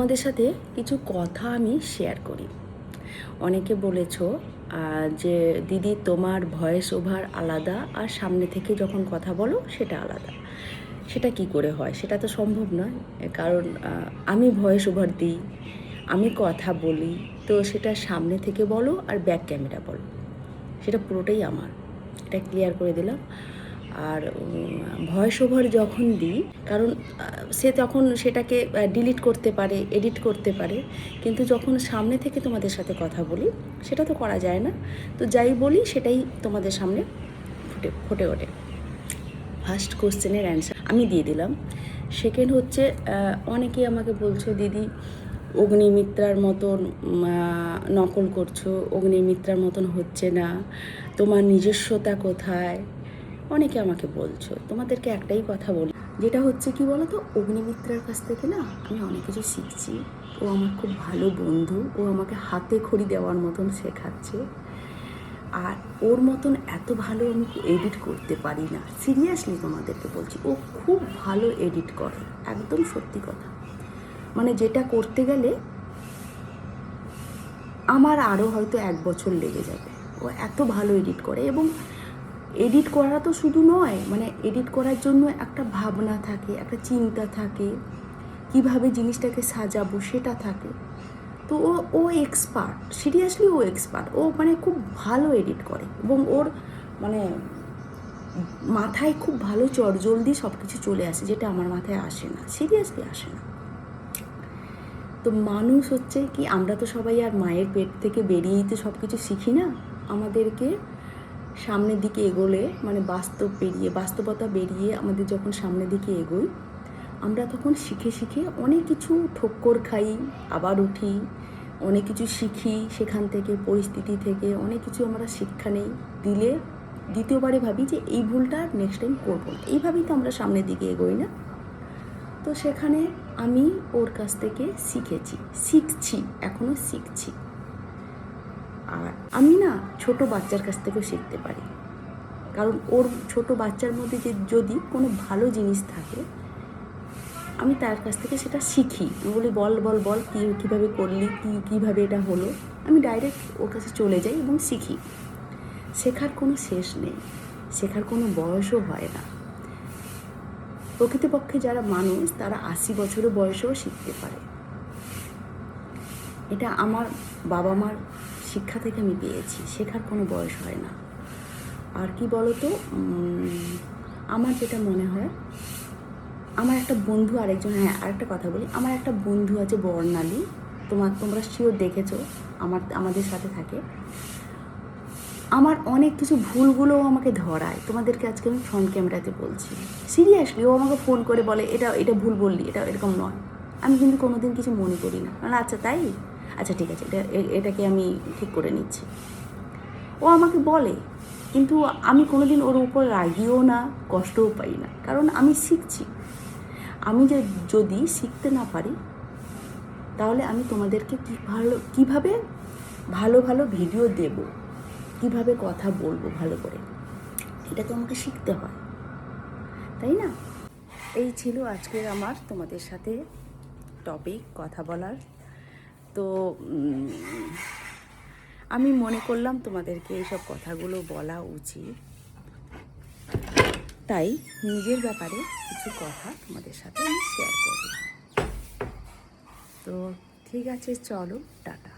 তোমাদের সাথে কিছু কথা আমি শেয়ার করি। অনেকে বলেছো যে দিদি তোমার ভয়েস ওভার আলাদা আর সামনে থেকে যখন কথা বলো সেটা আলাদা। সেটা কি করে হয়? সেটা তো সম্ভব নয়, কারণ আমি ভয়েস ওভার দিই, আমি কথা বলি, তো সেটা সামনে থেকে বলো আর ব্যাক ক্যামেরা বলো, সেটা পুরোটাই আমার। এটা ক্লিয়ার করে দিলাম। আর ভয়েস ওভার যখন দিই, কারণ সে তখন সেটাকে ডিলিট করতে পারে, এডিট করতে পারে, কিন্তু যখন সামনে থেকে তোমাদের সাথে কথা বলি সেটা তো করা যায় না। তো যাই বলি সেটাই তোমাদের সামনে ফুটে ওঠে। ফার্স্ট কোশ্চেনের অ্যান্সার আমি দিয়ে দিলাম। সেকেন্ড হচ্ছে, অনেকেই আমাকে বলছো দিদি অগ্নিমিত্রার মতন নকল করছো, অগ্নিমিত্রার মতন হচ্ছে না, তোমার নিজস্বতা কোথায়? অনেকে আমাকে বলছো। তোমাদেরকে একটাই কথা বলি, যেটা হচ্ছে কি বলো তো, অগ্নিমিত্রার কাছ থেকে না আমি অনেক কিছু শিখছি। ও আমার খুব ভালো বন্ধু, ও আমাকে হাতে খড়ি দেওয়ার মতন শেখাচ্ছে। আর ওর মতন এত ভালো আমি এডিট করতে পারি না, সিরিয়াসলি তোমাদেরকে বলছি। ও খুব ভালো এডিট করে, একদম সত্যি কথা। মানে যেটা করতে গেলে আমার আরও হয়তো 1 বছর লেগে যাবে। ও এত ভালো এডিট করে, এবং এডিট করা তো শুধু নয়, মানে এডিট করার জন্য একটা ভাবনা থাকে, একটা চিন্তা থাকে, কিভাবে জিনিসটাকে সাজাবো সেটা থাকে। তো ও এক্সপার্ট, সিরিয়াসলি ও এক্সপার্ট। ও মানে খুব ভালো এডিট করে, এবং ওর মানে মাথায় খুব ভালো চটজলদি সব কিছু চলে আসে, যেটা আমার মাথায় আসে না, সিরিয়াসলি আসে না। তো মানুষ হচ্ছে কি, আমরা তো সবাই আর মায়ের পেট থেকে বেরিয়েই তো সব কিছু শিখি না। আমাদেরকে সামনের দিকে এগোলে, মানে বাস্তবতা বেরিয়ে আমাদের যখন সামনের দিকে এগোই, আমরা তখন শিখে শিখে অনেক কিছু ঠক্কর খাই, আবার উঠি, অনেক কিছু শিখি, সেখান থেকে পরিস্থিতি থেকে অনেক কিছু আমরা শিক্ষা নেই, দিলে দ্বিতীয়বারে ভাবি যে এই ভুলটা নেক্সট টাইম করবো না। এইভাবেই তো আমরা সামনের দিকে এগোই না? তো সেখানে আমি ওর কাছ থেকে শিখছি, এখনও শিখছি। আর আমি না ছোট বাচ্চার কাছ থেকেও শিখতে পারি, কারণ ওর ছোট বাচ্চার মধ্যে যে যদি কোনো ভালো জিনিস থাকে, আমি তার কাছ থেকে সেটা শিখি। আমি বলি বল বল বল কীভাবে করলি, কীভাবে এটা হলো। আমি ডাইরেক্ট ওর কাছে চলে যাই এবং শিখি। শেখার কোনো শেষ নেই, শেখার কোনো বয়সও হয় না। প্রকৃতপক্ষে যারা মানুষ, তারা 80 বছরের বয়সেও শিখতে পারে। এটা আমার বাবা মার শিক্ষা থেকে আমি পেয়েছি, শেখার কোনো বয়স হয় না। আর কি বলো তো, আমার যেটা মনে হয়, আমার একটা বন্ধু, আরেকটা কথা বলি, আমার একটা বন্ধু আছে বর্ণালী, তোমরা শিওর দেখেছো, আমাদের সাথে থাকে। আমার অনেক কিছু ভুলগুলোও আমাকে ধরায়, তোমাদেরকে আজকে আমি ফ্রন্ট ক্যামেরাতে বলছি, সিরিয়াসলি। ও আমাকে ফোন করে বলে এটা ভুল বললি, এটা এরকম নয়। আমি কিন্তু কোনোদিন কিছু মনে করি না, মানে আচ্ছা তাই, আচ্ছা ঠিক আছে, এটাকে আমি ঠিক করে নিচ্ছি। ও আমাকে বলে, কিন্তু আমি কোনোদিন ওর উপর রাগিও না, কষ্টও পাই না, কারণ আমি শিখছি। আমি যদি শিখতে না পারি, তাহলে আমি তোমাদেরকে কীভাবে ভালো ভালো ভিডিও দেব, কিভাবে কথা বলবো ভালো করে, এটা তো আমাকে শিখতে হয়, তাই না? এই ছিল আজকের আমার তোমাদের সাথে টপিক, কথা বলার। তো আমি মনে করলাম তোমাদেরকে এইসব কথাগুলো বলা উচিত, তাই নিজের ব্যাপারে কিছু কথা তোমাদের সাথে আমি শেয়ার করব। তো ঠিক আছে, চলো, টাটা।